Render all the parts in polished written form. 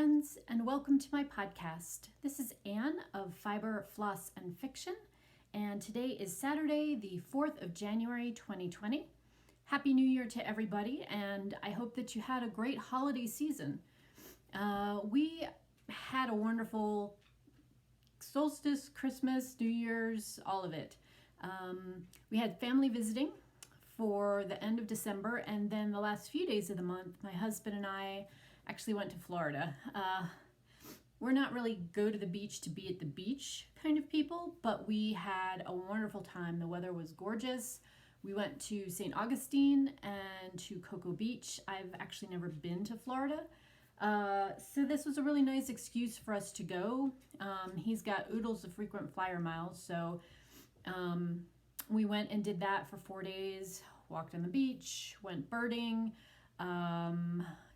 friends, and welcome to my podcast. This is Anne of Fiber, Floss, and Fiction, and today is Saturday, the 4th of January, 2020. Happy New Year to everybody, and I hope that you had a great holiday season. We had a wonderful solstice, Christmas, New Year's, all of it. We had family visiting for the end of December, and then the last few days of the month, my husband and I actually went to Florida. We're not really go to the beach to be at the beach kind of people, but we had a wonderful time. The weather was gorgeous. We went to St. Augustine and to Cocoa Beach. I've actually never been to Florida. So this was a really nice excuse for us to go. He's got oodles of frequent flyer miles, so we went and did that for 4 days, walked on the beach, went birding,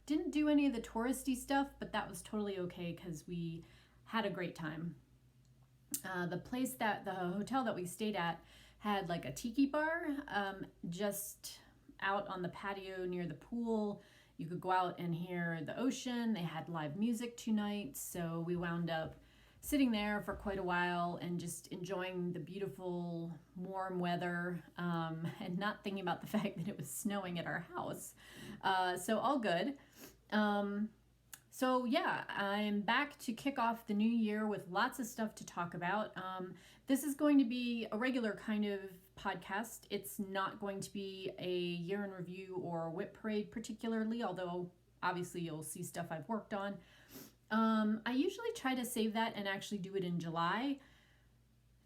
didn't do any of the touristy stuff, but that was totally okay because we had a great time. The hotel that we stayed at had like a tiki bar just out on the patio near the pool. You could go out and hear the ocean. They had live music 2 nights, so we wound up sitting there for quite a while and just enjoying the beautiful warm weather and not thinking about the fact that it was snowing at our house. So all good. So yeah, I'm back to kick off the new year with lots of stuff to talk about. This is going to be a regular kind of podcast. It's not going to be a year in review or whip parade particularly, although obviously you'll see stuff I've worked on. I usually try to save that and actually do it in July.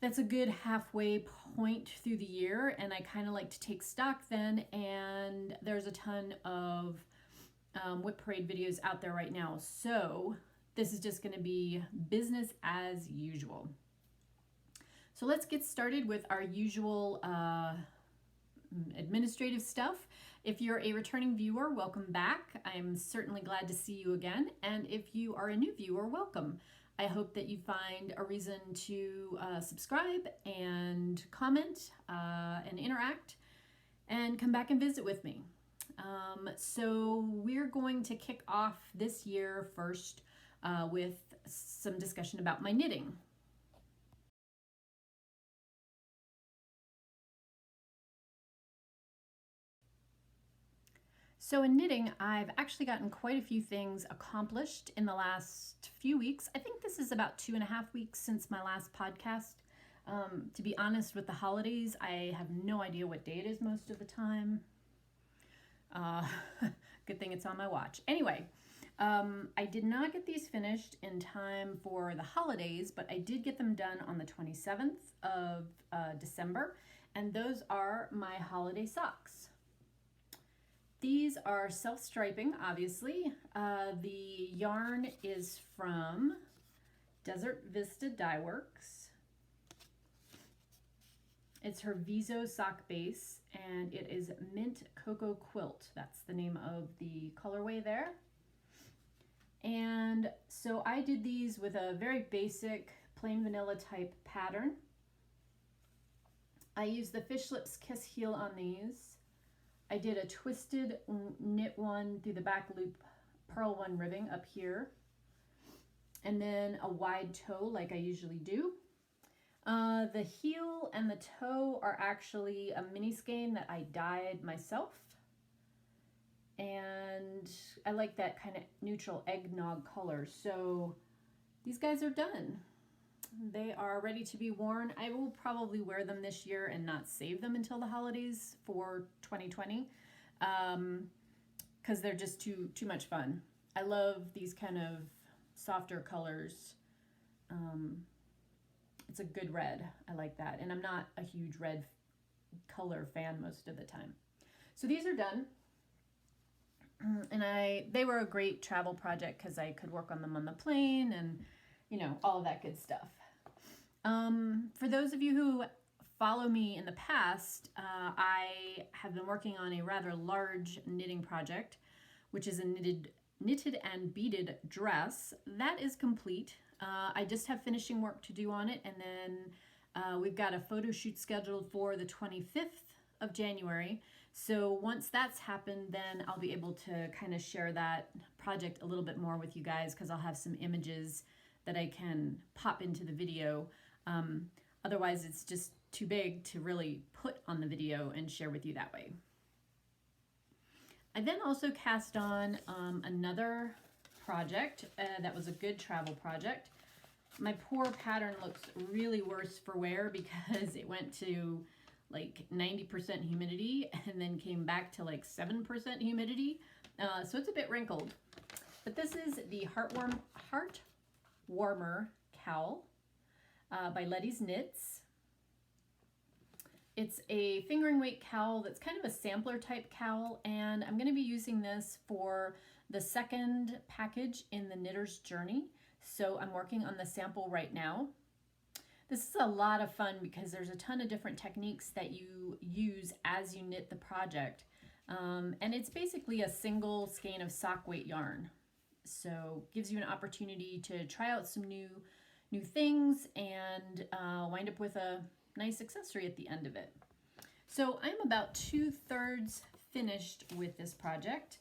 That's a good halfway point through the year, and I kind of like to take stock then, and there's a ton of whip parade videos out there right now, so this is just going to be business as usual. So let's get started with our usual administrative stuff. If you're a returning viewer, welcome back. I'm certainly glad to see you again. And if you are a new viewer, welcome. I hope that you find a reason to subscribe and comment and interact and come back and visit with me. So we're going to kick off this year first with some discussion about my knitting. So in knitting, I've actually gotten quite a few things accomplished in the last few weeks. I think this is about 2.5 weeks since my last podcast. To be honest, with the holidays, I have no idea what day it is most of the time. Good thing it's on my watch. Anyway, I did not get these finished in time for the holidays, but I did get them done on the 27th of December, and those are my holiday socks. These are self-striping, obviously. The yarn is from Desert Vista DyeWorks. It's her Viso sock base, and it is Mint Cocoa Quilt. That's the name of the colorway there. And so I did these with a very basic plain vanilla type pattern. I used the Fish Lips Kiss heel on these. I did a twisted knit one through the back loop, purl one ribbing up here, and then a wide toe like I usually do. The heel and the toe are actually a mini skein that I dyed myself, and I like that kind of neutral eggnog color. So these guys are done. They are ready to be worn. I will probably wear them this year and not save them until the holidays for 2020 because they're just too much fun. I love these kind of softer colors. It's a good red. I like that. And I'm not a huge red color fan most of the time. So these are done. And they were a great travel project because I could work on them on the plane and, you know, all of that good stuff. For those of you who follow me in the past, I have been working on a rather large knitting project, which is a knitted and beaded dress. That is complete. I just have finishing work to do on it, and then we've got a photo shoot scheduled for the 25th of January. So once that's happened, then I'll be able to kind of share that project a little bit more with you guys, because I'll have some images that I can pop into the video. Otherwise, it's just too big to really put on the video and share with you that way. I then also cast on another project that was a good travel project. My poor pattern looks really worse for wear because it went to like 90% humidity and then came back to like 7% humidity. So it's a bit wrinkled. But this is the Heart Warmer Cowl by Letty's Knits. It's a fingering weight cowl that's kind of a sampler type cowl, and I'm going to be using this for the second package in the Knitter's Journey. So I'm working on the sample right now. This is a lot of fun because there's a ton of different techniques that you use as you knit the project. And it's basically a single skein of sock weight yarn. So gives you an opportunity to try out some new things and wind up with a nice accessory at the end of it. So I'm about 2/3 finished with this project.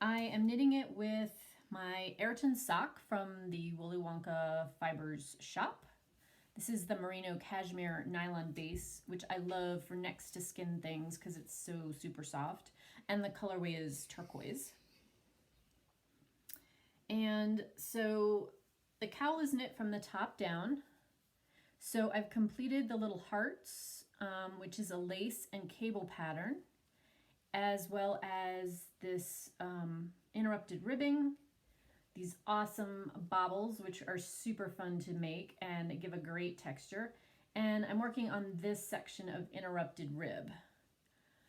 I am knitting it with my Ayrton sock from the Woolly Wonka Fibers shop. This is the merino cashmere nylon base, which I love for next to skin things because it's so super soft. And the colorway is turquoise. And so the cowl is knit from the top down. So I've completed the little hearts, which is a lace and cable pattern, as well as this interrupted ribbing, these awesome baubles, which are super fun to make and give a great texture. And I'm working on this section of interrupted rib.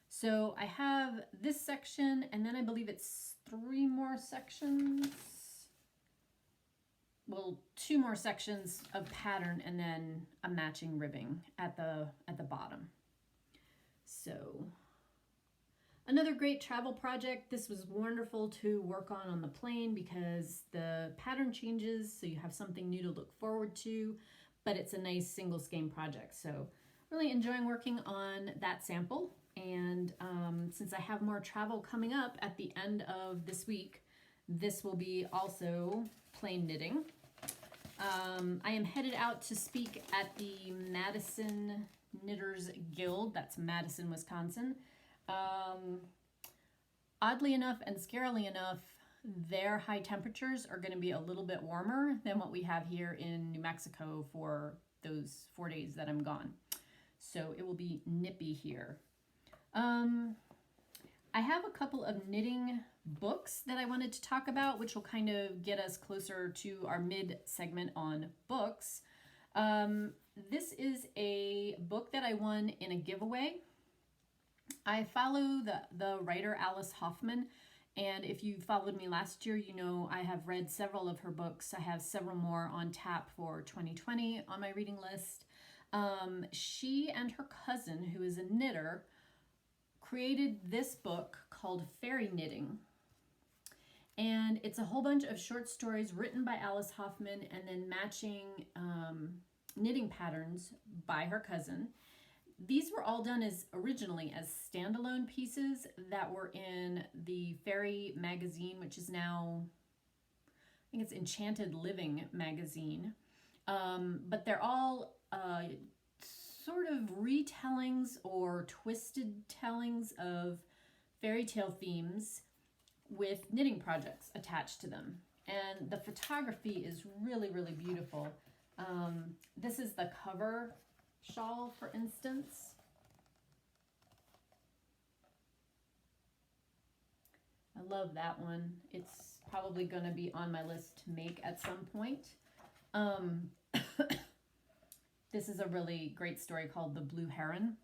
So I have this section, and then I believe it's 3 more sections. Well, 2 more sections of pattern and then a matching ribbing at the bottom. So another great travel project. This was wonderful to work on the plane because the pattern changes, so you have something new to look forward to, but it's a nice single skein project. So really enjoying working on that sample. And since I have more travel coming up at the end of this week, this will be also plain knitting. I am headed out to speak at the Madison Knitters Guild. That's Madison, Wisconsin. Oddly enough and scarily enough, their high temperatures are going to be a little bit warmer than what we have here in New Mexico for those 4 days that I'm gone. So it will be nippy here. I have a couple of knitting books that I wanted to talk about, which will kind of get us closer to our mid segment on books. This is a book that I won in a giveaway. I follow the writer Alice Hoffman, and if you followed me last year, you know I have read several of her books. I have several more on tap for 2020 on my reading list. She and her cousin, who is a knitter, created this book called Fairy Knitting. And it's a whole bunch of short stories written by Alice Hoffman and then matching knitting patterns by her cousin. These were all done originally as standalone pieces that were in the Fairy magazine, which is now, I think it's Enchanted Living magazine. But they're all sort of retellings or twisted tellings of fairy tale themes with knitting projects attached to them. And the photography is really, really beautiful. This is the cover shawl, for instance. I love that one. It's probably going to be on my list to make at some point. This is a really great story called The Blue Heron.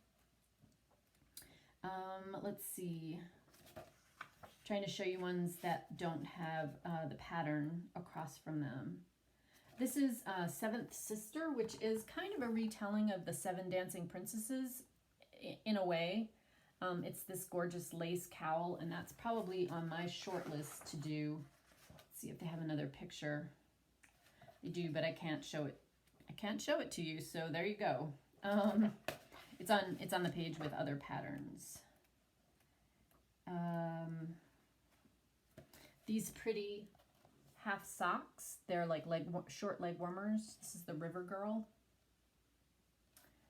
Let's see. Trying to show you ones that don't have the pattern across from them. This is Seventh Sister, which is kind of a retelling of the Seven Dancing Princesses in a way. It's this gorgeous lace cowl, and that's probably on my short list to do. Let's see if they have another picture. They do, but I can't show it. I can't show it to you, so there you go. It's on the page with other patterns. These pretty half socks. They're like short leg warmers. This is the River Girl.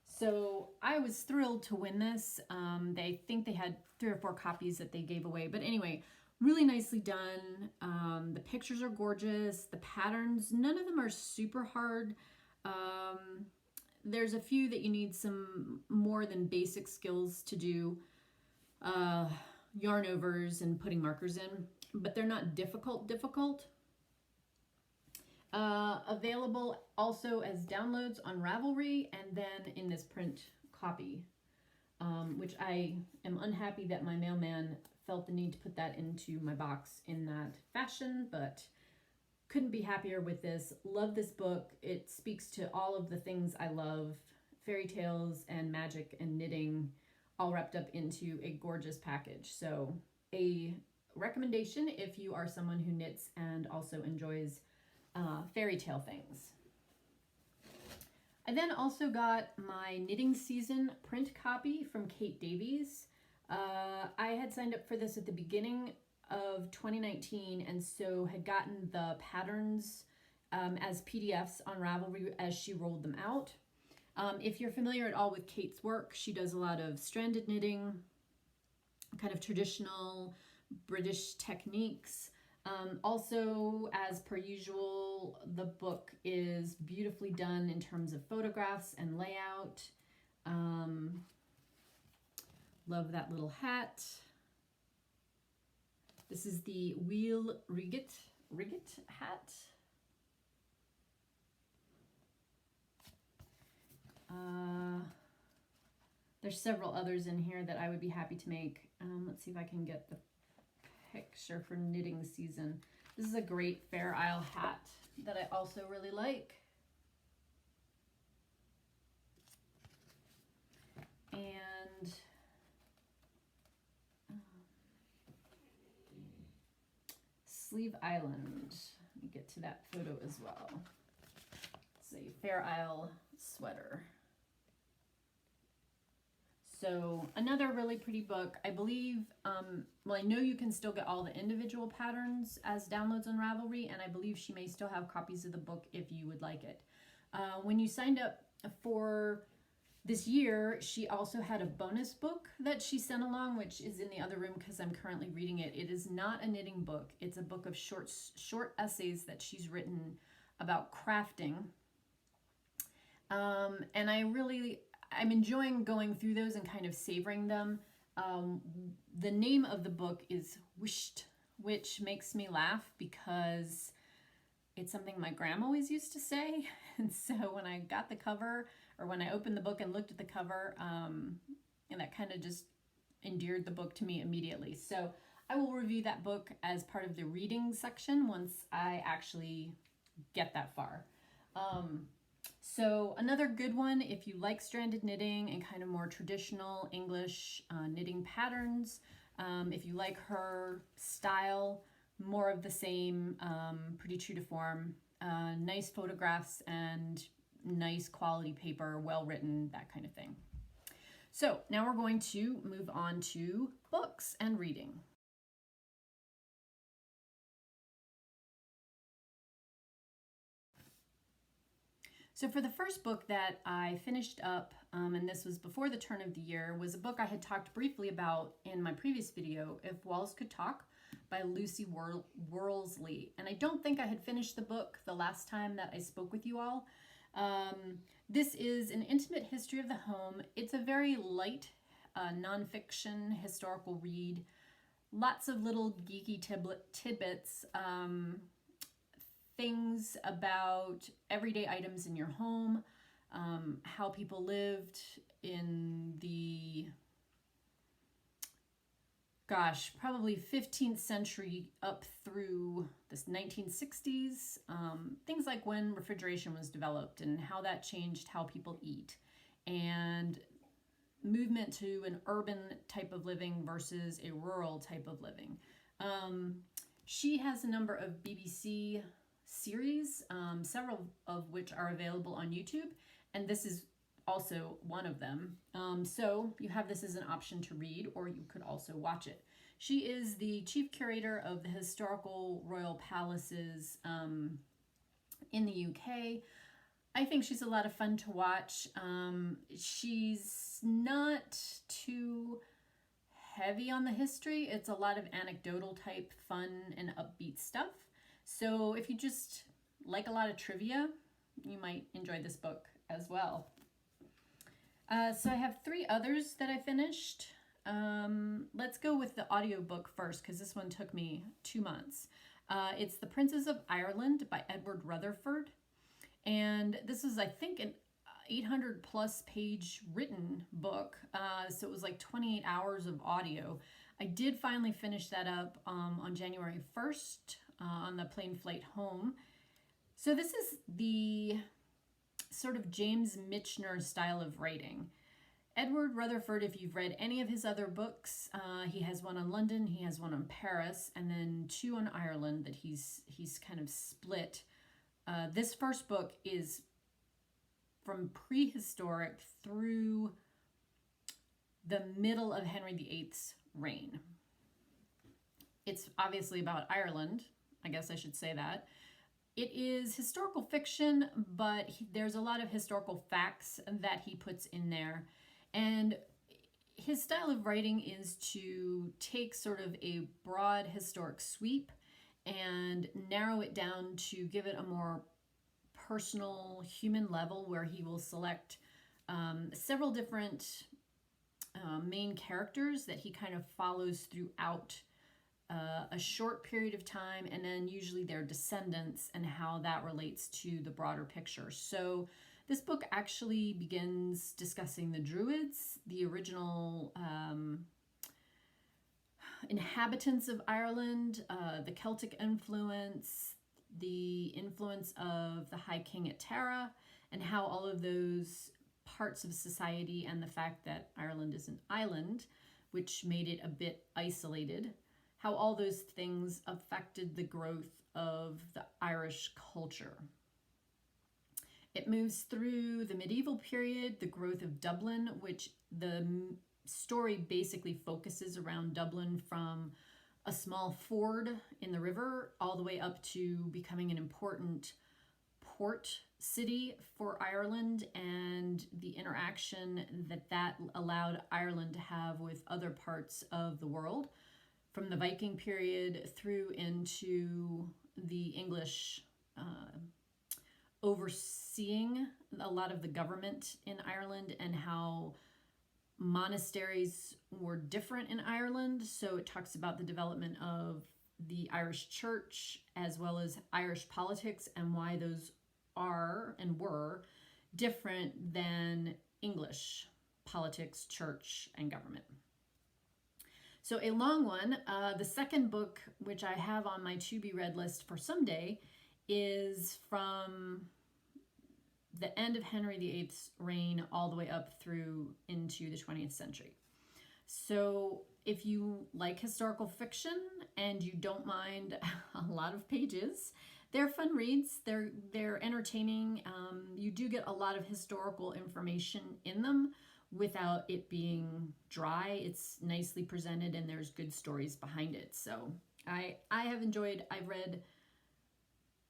So I was thrilled to win this. They think they had 3 or 4 copies that they gave away. But anyway, really nicely done. The pictures are gorgeous. The patterns, none of them are super hard. There's a few that you need some more than basic skills to do. Yarn overs and putting markers in. But they're not difficult. Available also as downloads on Ravelry and then in this print copy, which I am unhappy that my mailman felt the need to put that into my box in that fashion, but couldn't be happier with this. Love this book. It speaks to all of the things I love, fairy tales and magic and knitting, all wrapped up into a gorgeous package. So a recommendation if you are someone who knits and also enjoys fairy tale things. I then also got my knitting season print copy from Kate Davies. I had signed up for this at the beginning of 2019 and so had gotten the patterns as PDFs on Ravelry as she rolled them out. If you're familiar at all with Kate's work, she does a lot of stranded knitting, kind of traditional British techniques. Also, as per usual, the book is beautifully done in terms of photographs and layout. Love that little hat. This is the Wheel Rigget hat. There's several others in here that I would be happy to make. Let's see if I can get the picture for knitting season. This is a great Fair Isle hat that I also really like. And Sleeve Island. Let me get to that photo as well. It's a Fair Isle sweater. So another really pretty book. I believe, well, I know you can still get all the individual patterns as downloads on Ravelry, and I believe she may still have copies of the book if you would like it. When you signed up for this year, she also had a bonus book that she sent along, which is in the other room because I'm currently reading it. It is not a knitting book. It's a book of short essays that she's written about crafting. And I'm enjoying going through those and kind of savoring them. The name of the book is Wisht, which makes me laugh because it's something my grandma always used to say. And so when I got the cover, or when I opened the book and looked at the cover, and that kind of just endeared the book to me immediately. So I will review that book as part of the reading section once I actually get that far. So another good one, if you like stranded knitting and kind of more traditional English knitting patterns, if you like her style, more of the same, pretty true to form, nice photographs and nice quality paper, well written, that kind of thing. So now we're going to move on to books and reading. So for the first book that I finished up, and this was before the turn of the year, was a book I had talked briefly about in my previous video, If Walls Could Talk, by Lucy Worlsley. And I don't think I had finished the book the last time that I spoke with you all. This is an intimate history of the home. It's a very light nonfiction historical read. Lots of little geeky tidbits, things about everyday items in your home, how people lived in the, probably 15th century up through the 1960s. Things like when refrigeration was developed and how that changed how people eat, and movement to an urban type of living versus a rural type of living. She has a number of BBC series, several of which are available on YouTube, and this is also one of them. So you have this as an option to read, or you could also watch it. She is the chief curator of the historical royal palaces in the UK. I think she's a lot of fun to watch. She's not too heavy on the history. It's a lot of anecdotal type fun and upbeat stuff. So if you just like a lot of trivia, you might enjoy this book as well. So I have 3 others that I finished. Let's go with the audiobook first, because this one took me 2 months. It's The Princes of Ireland by Edward Rutherford. And this is, I think, an 800 plus page written book. So it was like 28 hours of audio. I did finally finish that up on January 1st on the plane flight home. So this is the sort of James Michener style of writing. Edward Rutherford, if you've read any of his other books, he has one on London, he has one on Paris, and then 2 on Ireland that he's kind of split. This first book is from prehistoric through the middle of Henry VIII's reign. It's obviously about Ireland, I guess I should say that. It is historical fiction, but there's a lot of historical facts that he puts in there. And his style of writing is to take sort of a broad historic sweep and narrow it down to give it a more personal human level, where he will select several different main characters that he kind of follows throughout a short period of time, and then usually their descendants and how that relates to the broader picture. So this book actually begins discussing the Druids, the original inhabitants of Ireland, the Celtic influence, the influence of the High King at Tara, and how all of those parts of society and the fact that Ireland is an island, which made it a bit isolated, how all those things affected the growth of the Irish culture. It moves through the medieval period, the growth of Dublin, which the story basically focuses around Dublin from a small ford in the river all the way up to becoming an important port city for Ireland, and the interaction that allowed Ireland to have with other parts of the world, from the Viking period through into the English overseeing a lot of the government in Ireland, and how monasteries were different in Ireland. So it talks about the development of the Irish church as well as Irish politics, and why those are and were different than English politics, church, and government. So a long one. The second book, which I have on my to be read list for someday, is from the end of Henry VIII's reign all the way up through into the 20th century. So if you like historical fiction and you don't mind a lot of pages, they're fun reads. They're entertaining. You do get a lot of historical information in them without it being dry. It's nicely presented and there's good stories behind it. So I have enjoyed. I've read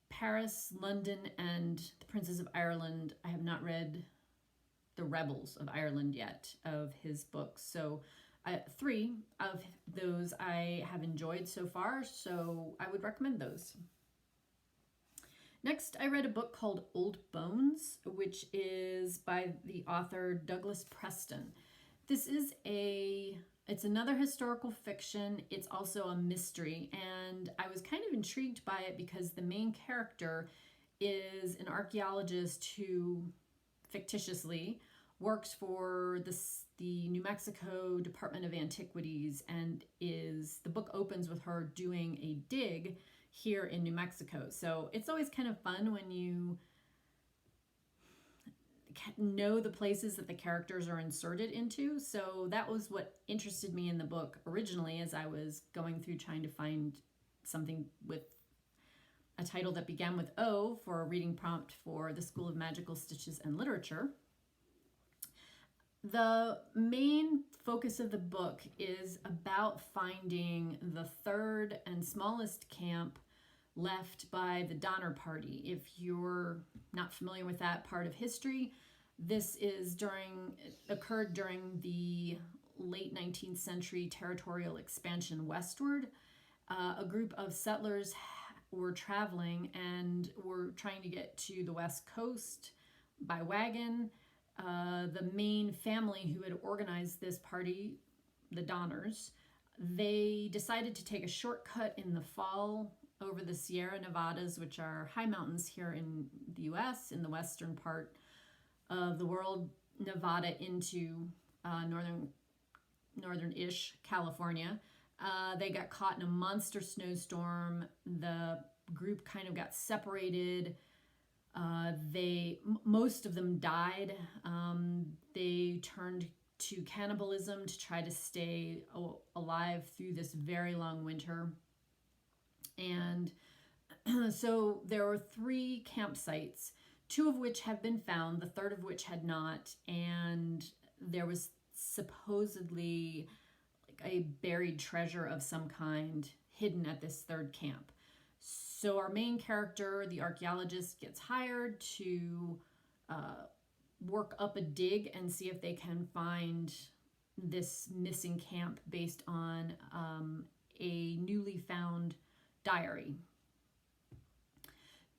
Paris, London, and The Princes of Ireland. I have not read The Rebels of Ireland yet, of his books. So 3 of those I have enjoyed so far, so I would recommend those. Next, I read a book called Old Bones, which is by the author Douglas Preston. This is it's another historical fiction. It's also a mystery, and I was kind of intrigued by it because the main character is an archaeologist who fictitiously works for the New Mexico Department of Antiquities, and the book opens with her doing a dig here in New Mexico. So it's always kind of fun when you know the places that the characters are inserted into. So that was what interested me in the book originally, as I was going through trying to find something with a title that began with O for a reading prompt for the School of Magical Stitches and Literature. The main focus of the book is about finding the third and smallest camp left by the Donner Party. If you're not familiar with that part of history, this is occurred during the late 19th century territorial expansion westward. A group of settlers were traveling and were trying to get to the west coast by wagon. The main family who had organized this party, the Donners, they decided to take a shortcut in the fall over the Sierra Nevadas, which are high mountains here in the US, in the western part of the world, Nevada into northern-ish California. They got caught in a monster snowstorm. The group kind of got separated. Most of them died. They turned to cannibalism to try to stay alive through this very long winter. And so there were 3 campsites, 2 of which have been found, the third of which had not. And there was supposedly like a buried treasure of some kind hidden at this third camp. So our main character, the archaeologist, gets hired to work up a dig and see if they can find this missing camp based on a newly found diary.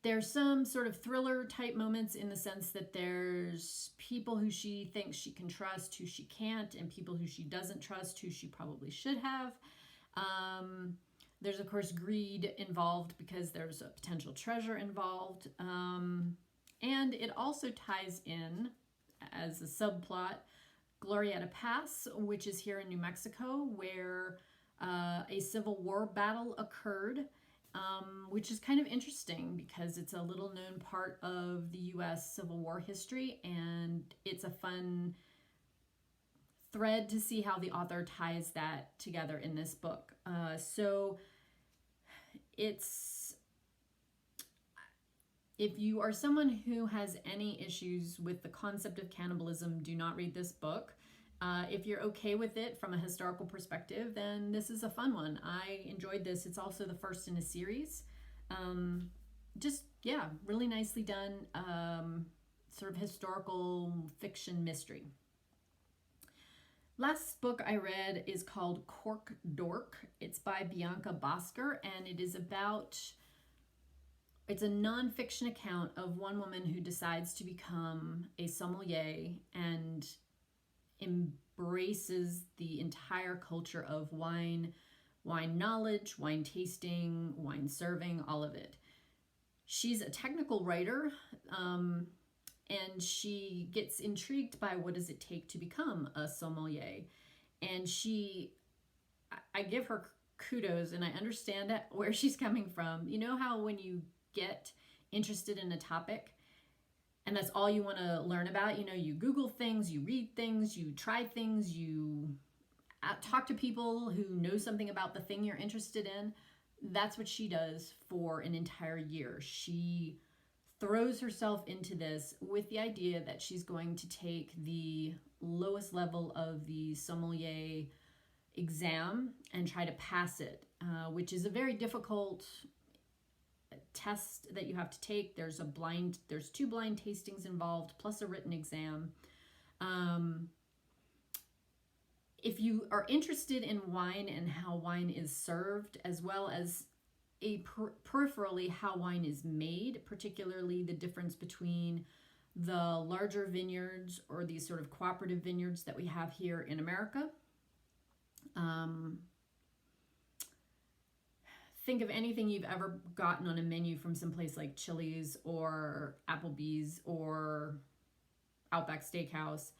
There's some sort of thriller type moments in the sense that there's people who she thinks she can trust, who she can't, and people who she doesn't trust, who she probably should have. There's, of course, greed involved because there's a potential treasure involved. And it also ties in, as a subplot, Glorieta Pass, which is here in New Mexico, where a Civil War battle occurred, which is kind of interesting because it's a little known part of the U.S. Civil War history, and it's a fun thread to see how the author ties that together in this book. So if you are someone who has any issues with the concept of cannibalism, do not read this book. If you're okay with it from a historical perspective, then this is a fun one. I enjoyed this. It's also the first in a series. Really nicely done, sort of historical fiction mystery. Last book I read is called Cork Dork. It's by Bianca Bosker, and it's a nonfiction account of one woman who decides to become a sommelier and embraces the entire culture of wine knowledge, wine tasting, wine serving, all of it. She's a technical writer, and she gets intrigued by what does it take to become a sommelier. And I give her kudos, and I understand where she's coming from. You know how when you get interested in a topic and that's all you want to learn about, you Google things, you read things, you try things, you talk to people who know something about the thing you're interested in. That's what she does for an entire year. She throws herself into this with the idea that she's going to take the lowest level of the sommelier exam and try to pass it, which is a very difficult test that you have to take. There's 2 blind tastings involved, plus a written exam. If you are interested in wine and how wine is served, as well as peripherally how wine is made, particularly the difference between the larger vineyards or these sort of cooperative vineyards that we have here in America. Think of anything you've ever gotten on a menu from someplace like Chili's or Applebee's or Outback Steakhouse.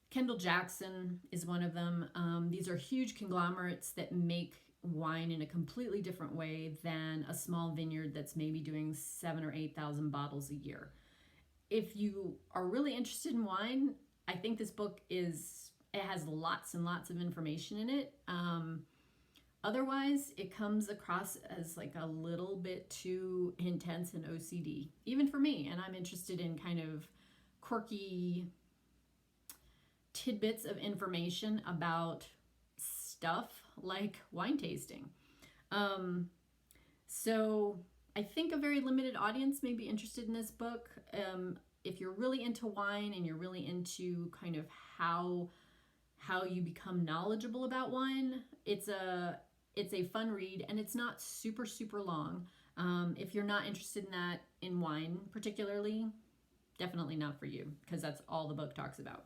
Kendall Jackson is one of them. These are huge conglomerates that make wine in a completely different way than a small vineyard that's maybe doing 7,000 or 8,000 bottles a year. If you are really interested in wine, I think this book it has lots and lots of information in it. Otherwise, it comes across as like a little bit too intense and OCD, even for me. And I'm interested in kind of quirky tidbits of information about stuff like wine tasting. So I think a very limited audience may be interested in this book. If you're really into wine and you're really into kind of how you become knowledgeable about wine, it's a fun read, and it's not super long. If you're not interested in that, in wine particularly, definitely not for you, because that's all the book talks about.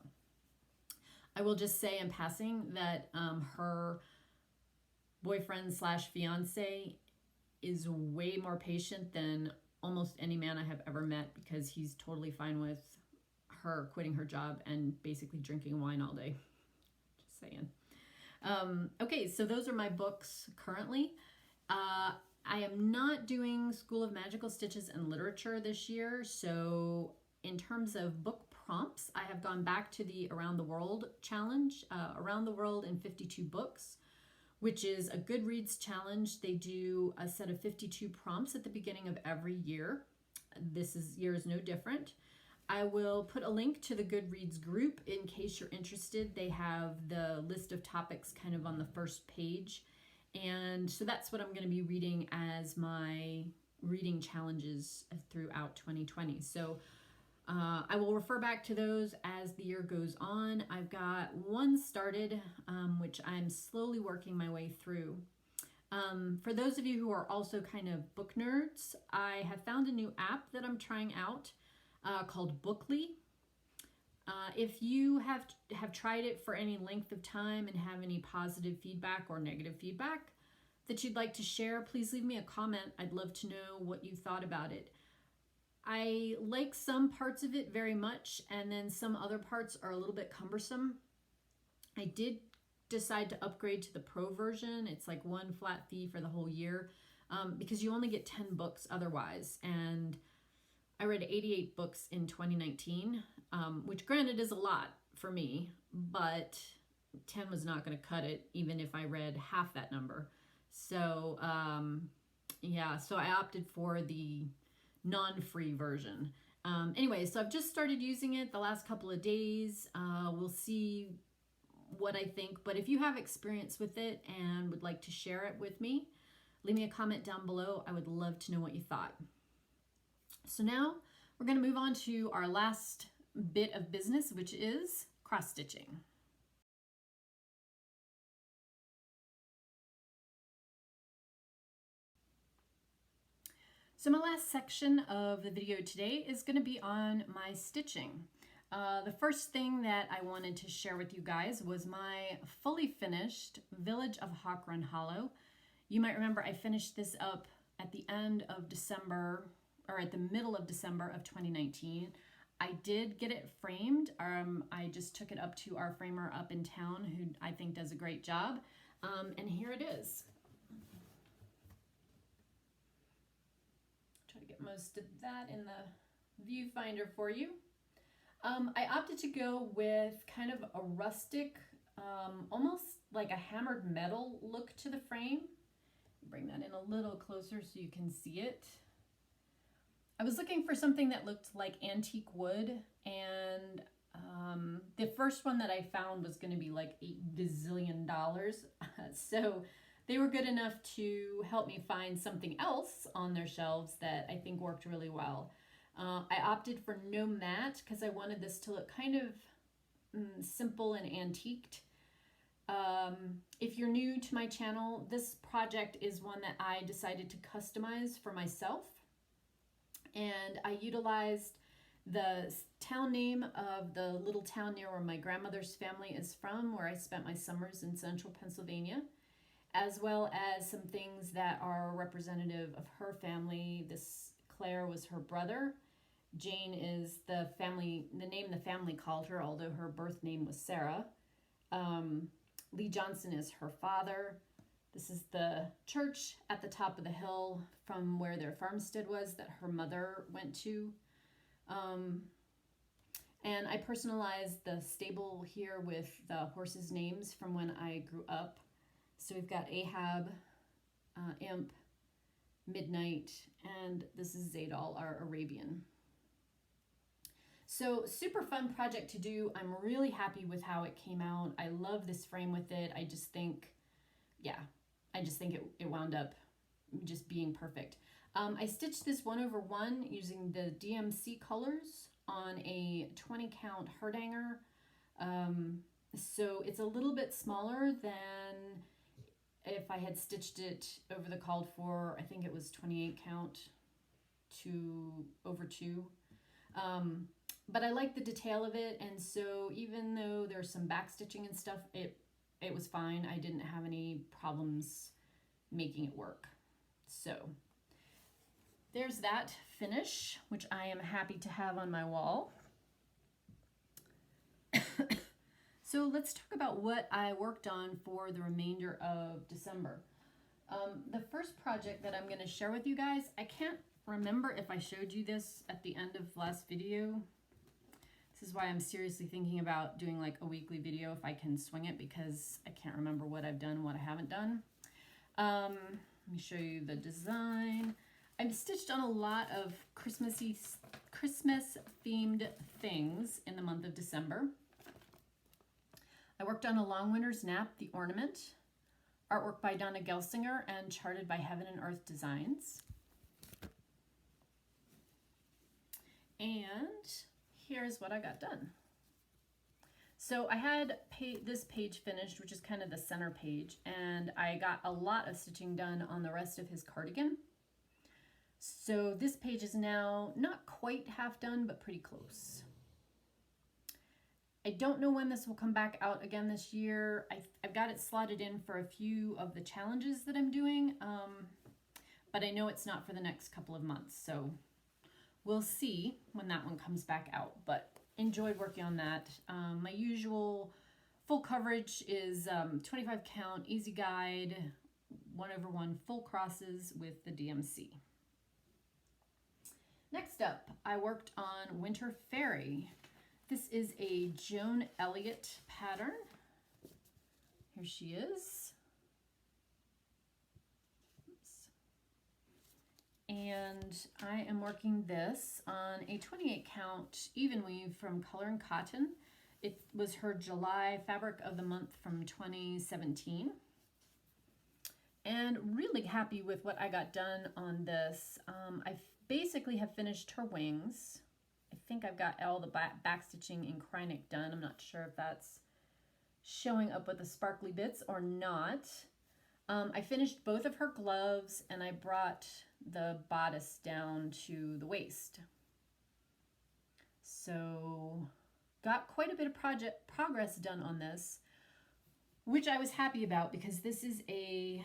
I will just say in passing that her boyfriend / fiance is way more patient than almost any man I have ever met, because he's totally fine with her quitting her job and basically drinking wine all day. Just saying. Okay, so those are my books currently. I am not doing School of Magical Stitches and Literature this year, so in terms of book prompts, I have gone back to the Around the World challenge, Around the World in 52 books, which is a Goodreads challenge. They do a set of 52 prompts at the beginning of every year. This year is no different. I will put a link to the Goodreads group in case you're interested. They have the list of topics kind of on the first page. And so that's what I'm going to be reading as my reading challenges throughout 2020. So I will refer back to those as the year goes on. I've got one started, which I'm slowly working my way through. For those of you who are also kind of book nerds, I have found a new app that I'm trying out called Bookly. If you have tried it for any length of time and have any positive feedback or negative feedback that you'd like to share, please leave me a comment. I'd love to know what you thought about it. I like some parts of it very much, and then some other parts are a little bit cumbersome. I did decide to upgrade to the pro version. It's like one flat fee for the whole year, because you only get 10 books otherwise. And I read 88 books in 2019, which granted is a lot for me, but 10 was not going to cut it even if I read half that number. So yeah, so I opted for the non-free version. Anyway, so I've just started using it the last couple of days. We'll see what I think, but if you have experience with it and would like to share it with me, leave me a comment down below. I would love to know what you thought. So now we're going to move on to our last bit of business, which is cross-stitching. So my last section of the video today is going to be on my stitching. The first thing that I wanted to share with you guys was my fully finished Village of Hawk Run Hollow. You might remember I finished this up at the end of December, or at the middle of December of 2019. I did get it framed. I just took it up to our framer up in town, who I think does a great job. And here it is. Try to get most of that in the viewfinder for you. I opted to go with kind of a rustic, almost like a hammered metal look to the frame. Bring that in a little closer so you can see it. I was looking for something that looked like antique wood, and the first one that I found was going to be like $8 bazillion. So they were good enough to help me find something else on their shelves that I think worked really well. I opted for no matte because I wanted this to look kind of simple and antiqued. If you're new to my channel, this project is one that I decided to customize for myself. And I utilized the town name of the little town near where my grandmother's family is from, where I spent my summers in central Pennsylvania, as well as some things that are representative of her family. This Claire was her brother. Jane is the name the family called her, although her birth name was Sarah. Lee Johnson is her father. This is the church at the top of the hill from where their farmstead was that her mother went to. And I personalized the stable here with the horses' names from when I grew up. So we've got Ahab, Imp, Midnight, and this is Zadal, our Arabian. So super fun project to do. I'm really happy with how it came out. I love this frame with it. I just think, yeah, it wound up just being perfect. I stitched this 1/1 using the DMC colors on a 20 count heart hanger. So it's a little bit smaller than if I had stitched it over the called for, I think it was 28 count 2/2. But I like the detail of it, and so even though there's some back stitching and stuff, it was fine. I didn't have any problems making it work. So there's that finish, which I am happy to have on my wall. So let's talk about what I worked on for the remainder of December. The first project that I'm going to share with you guys, I can't remember if I showed you this at the end of last video. This is why I'm seriously thinking about doing like a weekly video if I can swing it, because I can't remember what I've done, what I haven't done. Let me show you the design. I've stitched on a lot of Christmas themed things in the month of December. I worked on a Long Winter's Nap, the ornament, artwork by Donna Gelsinger and charted by Heaven and Earth Designs. And here's what I got done. So I had this page finished, which is kind of the center page, and I got a lot of stitching done on the rest of his cardigan. So this page is now not quite half done, but pretty close. I don't know when this will come back out again this year. I've got it slotted in for a few of the challenges that I'm doing, but I know it's not for the next couple of months, so we'll see when that one comes back out, but enjoyed working on that. My usual full coverage is 25 count, easy guide, 1/1 full crosses with the DMC. Next up, I worked on Winter Fairy. This is a Joan Elliott pattern. Here she is. Oops. And I am working this on a 28 count even weave from Color and Cotton. It was her July fabric of the month from 2017. And really happy with what I got done on this. I basically have finished her wings. I think I've got all the back stitching in Krynic done. I'm not sure if that's showing up with the sparkly bits or not. I finished both of her gloves, and I brought the bodice down to the waist. So got quite a bit of progress done on this, which I was happy about because this is a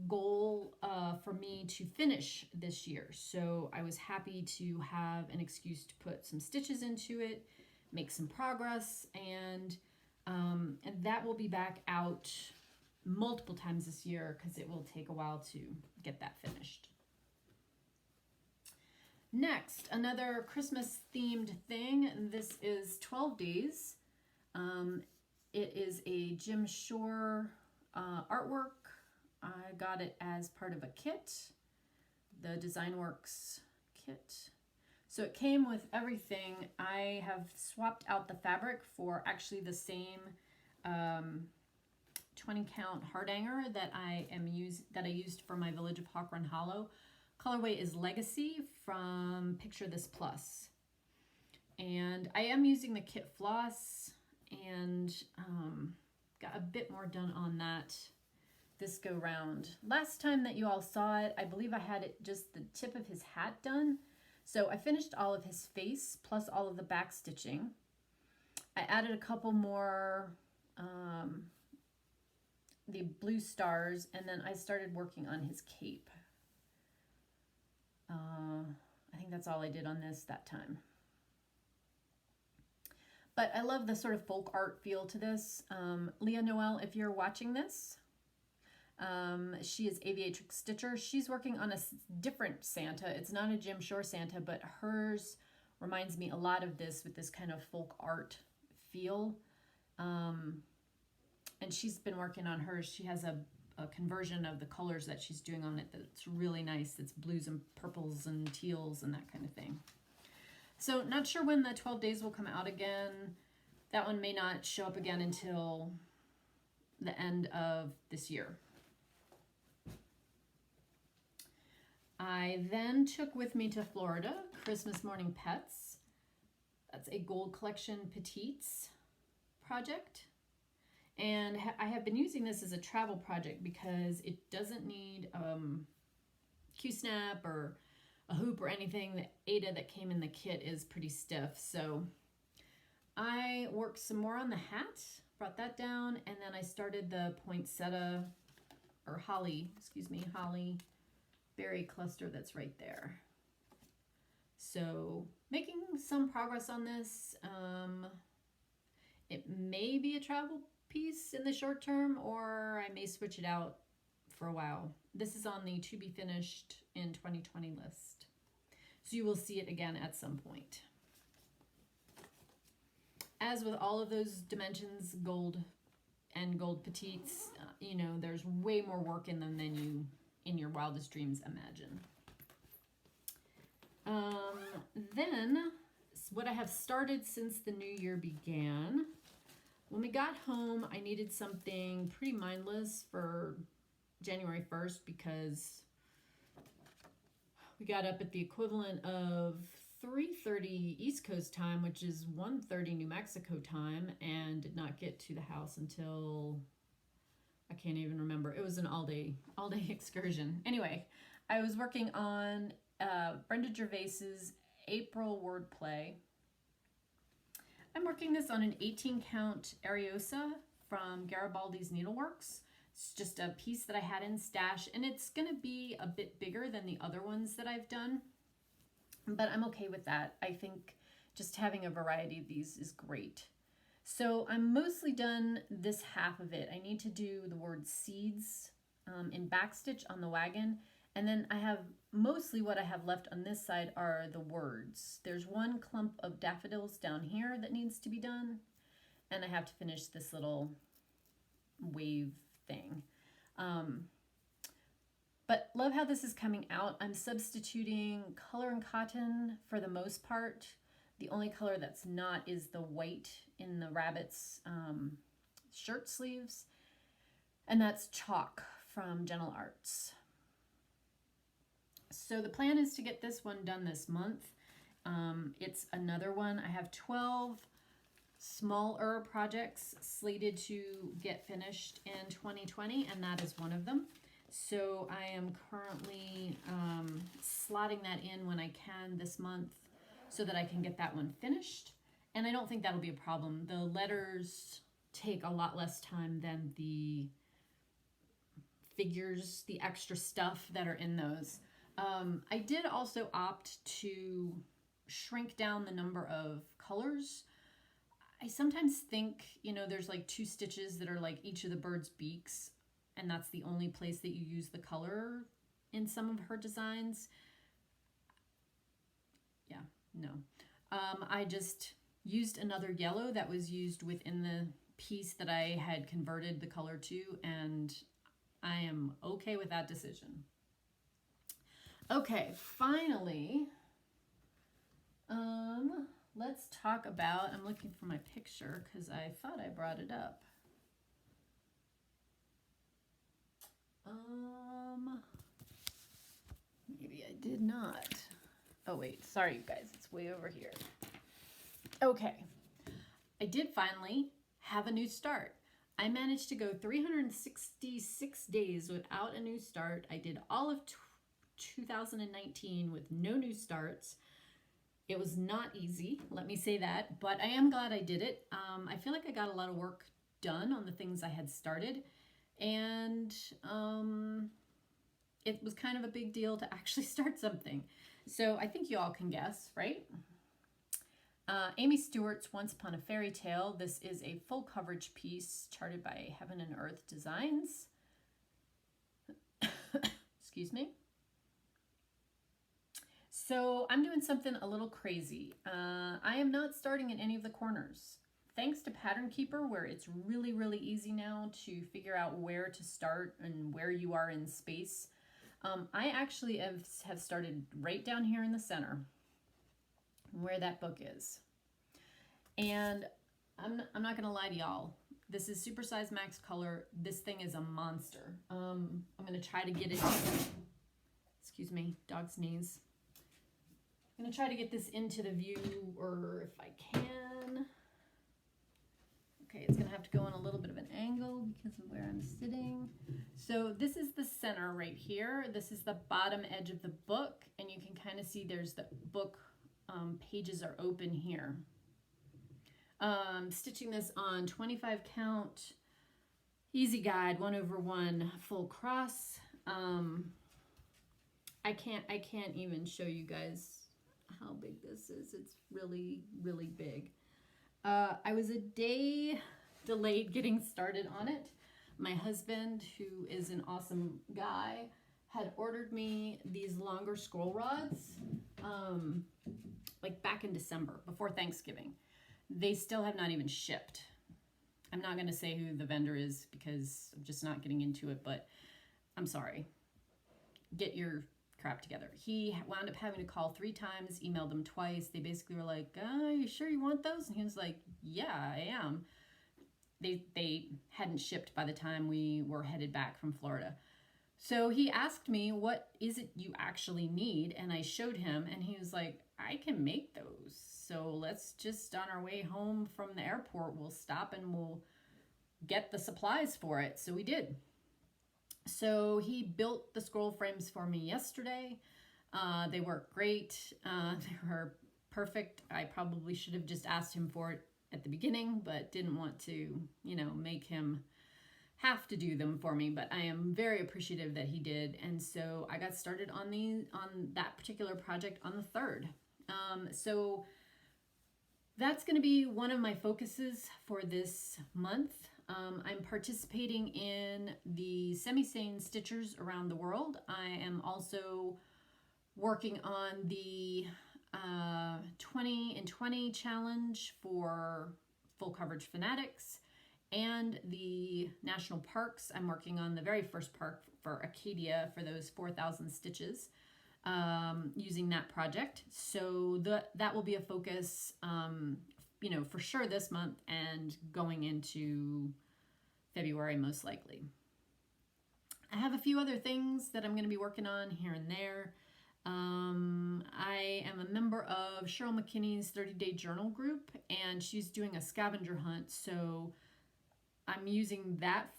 goal for me to finish this year. So I was happy to have an excuse to put some stitches into it, make some progress, and that will be back out multiple times this year because it will take a while to get that finished. Next, another Christmas themed thing. This is 12 Days. It is a Jim Shore artwork. I got it as part of a kit, the DesignWorks kit. So it came with everything. I have swapped out the fabric for actually the same 20 count heart hanger that I used for my Village of Hawk Run Hollow. Colorway is Legacy from Picture This Plus. And I am using the kit Floss, and got a bit more done on that this go round. Last time that you all saw it, I believe I had it just the tip of his hat done. So I finished all of his face plus all of the back stitching. I added a couple more the blue stars, and then I started working on his cape. I think that's all I did on this that time. But I love the sort of folk art feel to this. Leah Noel, if you're watching this, she is Aviatrix Stitcher. She's working on a different Santa. It's not a Jim Shore Santa, but hers reminds me a lot of this with this kind of folk art feel. And she's been working on hers. She has a conversion of the colors that she's doing on it that's really nice. It's blues and purples and teals and that kind of thing. So not sure when the 12 days will come out again. That one may not show up again until the end of this year. I then took with me to Florida Christmas Morning Pets. That's a Gold Collection Petites project. And I have been using this as a travel project because it doesn't need Q-snap or a hoop or anything. The Ada that came in the kit is pretty stiff. So I worked some more on the hat, brought that down, and then I started the poinsettia, or holly berry cluster that's right there. So making some progress on this. It may be a travel piece in the short term, or I may switch it out for a while. This is on the to be finished in 2020 list. So you will see it again at some point. As with all of those dimensions, gold and gold petites, you know, there's way more work in them than you in your wildest dreams imagine. Then what I have started since the new year began, when we got home, I needed something pretty mindless for January 1st because we got up at the equivalent of 3:30 East Coast time, which is 1:30 New Mexico time, and did not get to the house until, I can't even remember. It was an all-day excursion. Anyway, I was working on Brenda Gervais's April wordplay. I'm working this on an 18 count Ariosa from Garibaldi's Needleworks. It's just a piece that I had in stash, and it's going to be a bit bigger than the other ones that I've done, but I'm okay with that. I think just having a variety of these is great. So I'm mostly done this half of it. I need to do the word seeds in backstitch on the wagon, and then I have mostly what I have left on this side are the words. There's one clump of daffodils down here that needs to be done, and I have to finish this little wave thing. But love how this is coming out. I'm substituting color and cotton for the most part. The only color that's not is the white in the rabbit's shirt sleeves, and that's chalk from Gentle Arts. So the plan is to get this one done this month. It's another one. I have 12 smaller projects slated to get finished in 2020, and that is one of them. So I am currently slotting that in when I can this month so that I can get that one finished. And I don't think that'll be a problem. The letters take a lot less time than the figures, the extra stuff that are in those. I did also opt to shrink down the number of colors. I sometimes think, you know, there's like 2 stitches that are like each of the bird's beaks, and that's the only place that you use the color in some of her designs. Yeah, no. I just used another yellow that was used within the piece that I had converted the color to, and I am okay with that decision. Okay, finally, let's talk about, I'm looking for my picture because I thought I brought it up. Maybe I did not. Oh wait, sorry you guys, it's way over here. Okay, I did finally have a new start. I managed to go 366 days without a new start. I did all of 2019 with no new starts. It was not easy, let me say that, but I am glad I did it. I feel like I got a lot of work done on the things I had started, and it was kind of a big deal to actually start something. So I think you all can guess, right? Amy Stewart's Once Upon a Fairy Tale. This is a full coverage piece charted by Heaven and Earth Designs. Excuse me. So I'm doing something a little crazy. I am not starting in any of the corners. Thanks to Pattern Keeper, where it's really, really easy now to figure out where to start and where you are in space. I actually have started right down here in the center, where that book is. And I'm not gonna lie to y'all. This is supersize max color. This thing is a monster. I'm gonna try to get it. Excuse me, dog sneeze. I'm gonna try to get this into the view, or if I can. Okay, it's gonna have to go on a little bit of an angle because of where I'm sitting. So this is the center right here. This is the bottom edge of the book, and you can kind of see there's the book pages are open here. Stitching this on 25 count, easy guide, 1/1 full cross. I can't even show you guys how big this is. It's really, really big. I was a day delayed getting started on it. My husband, who is an awesome guy, had ordered me these longer scroll rods like back in December, before Thanksgiving. They still have not even shipped. I'm not going to say who the vendor is because I'm just not getting into it, but I'm sorry. Get your crap together. He wound up having to call 3 times, emailed them twice. They basically were like, you sure you want those? And he was like, yeah, I am. They hadn't shipped by the time we were headed back from Florida. So he asked me, what is it you actually need? And I showed him, and he was like, I can make those. So let's just, on our way home from the airport, we'll stop and we'll get the supplies for it. So we did. So he built the scroll frames for me yesterday. They work great. They were perfect. I probably should have just asked him for it at the beginning, but didn't want to, make him have to do them for me. But I am very appreciative that he did. And so I got started on that particular project on the 3rd. So that's going to be one of my focuses for this month. I'm participating in the Semi-Sane Stitchers around the world. I am also working on the 20 in 20 challenge for Full Coverage Fanatics and the national parks. I'm working on the very first park for Acadia for those 4,000 stitches using that project. So that will be a focus for sure this month and going into February most likely. I have a few other things that I'm going to be working on here and there. I am a member of Cheryl McKinney's 30-day journal group, and she's doing a scavenger hunt. So I'm using that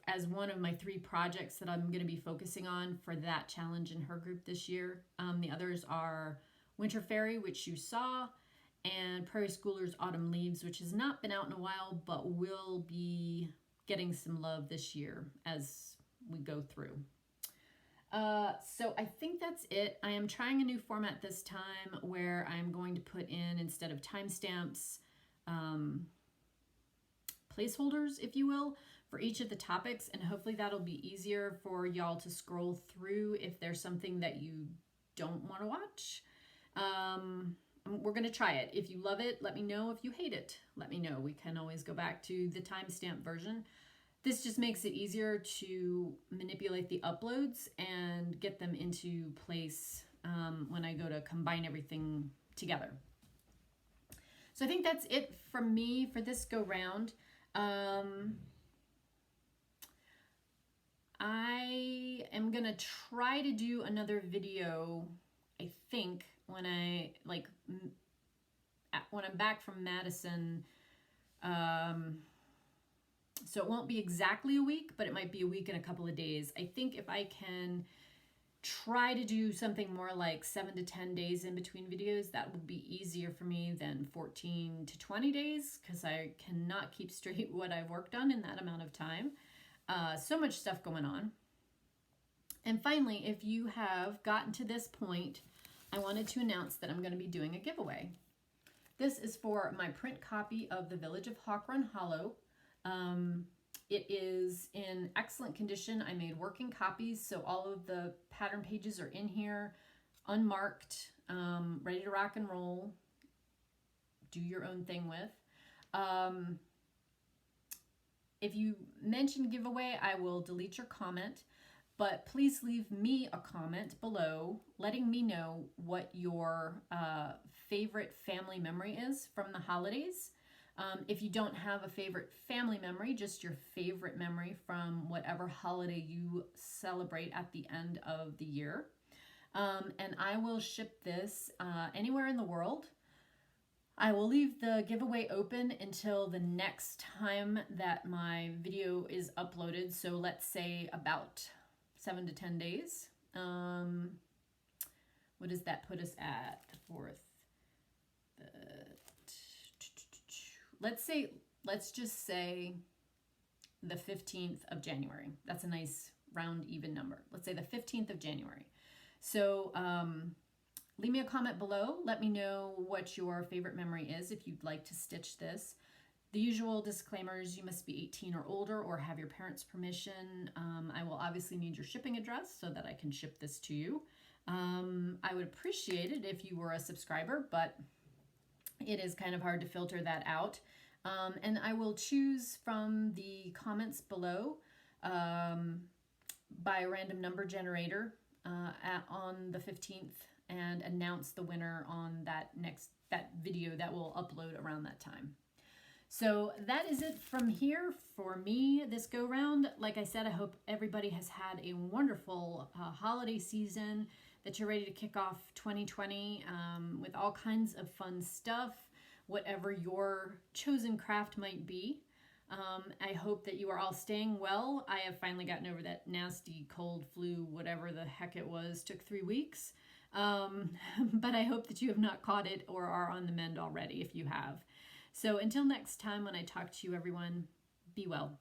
as one of my 3 projects that I'm going to be focusing on for that challenge in her group this year. The others are Winter Fairy, which you saw, and Prairie Schoolers Autumn Leaves, which has not been out in a while, but will be getting some love this year as we go through. So I think that's it. I am trying a new format this time where I'm going to put in, instead of timestamps, placeholders, if you will, for each of the topics, and hopefully that'll be easier for y'all to scroll through if there's something that you don't want to watch. We're going to try it. If you love it, let me know. If you hate it, let me know. We can always go back to the timestamp version. This just makes it easier to manipulate the uploads and get them into place when I go to combine everything together. So I think that's it from me for this go round. I am going to try to do another video, I think, when I'm back from Madison. So it won't be exactly a week, but it might be a week and a couple of days. I think if I can try to do something more like 7 to 10 days in between videos, that would be easier for me than 14 to 20 days, because I cannot keep straight what I've worked on in that amount of time. So much stuff going on. And finally, if you have gotten to this point, I wanted to announce that I'm going to be doing a giveaway. This is for my print copy of The Village of Hawk Run Hollow. It is in excellent condition. I made working copies, so all of the pattern pages are in here, unmarked, ready to rock and roll, do your own thing with. If you mention giveaway, I will delete your comment. but please leave me a comment below letting me know what your favorite family memory is from the holidays. If you don't have a favorite family memory, just your favorite memory from whatever holiday you celebrate at the end of the year. And I will ship this anywhere in the world. I will leave the giveaway open until the next time that my video is uploaded. So let's say about 7 to 10 days. What does that put us at? The 4th. Let's just say the 15th of January. That's a nice round even number. Let's say the 15th of January. So leave me a comment below. Let me know what your favorite memory is if you'd like to stitch this. The usual disclaimers: you must be 18 or older or have your parents' permission. I will obviously need your shipping address so that I can ship this to you. I would appreciate it if you were a subscriber, but it is kind of hard to filter that out. And I will choose from the comments below by a random number generator on the 15th and announce the winner on that video that will upload around that time. So that is it from here for me this go round. Like I said, I hope everybody has had a wonderful holiday season, that you're ready to kick off 2020 with all kinds of fun stuff, whatever your chosen craft might be. I hope that you are all staying well. I have finally gotten over that nasty cold, flu, whatever the heck it was. Took 3 weeks. But I hope that you have not caught it or are on the mend already if you have. So until next time when I talk to you, everyone, be well.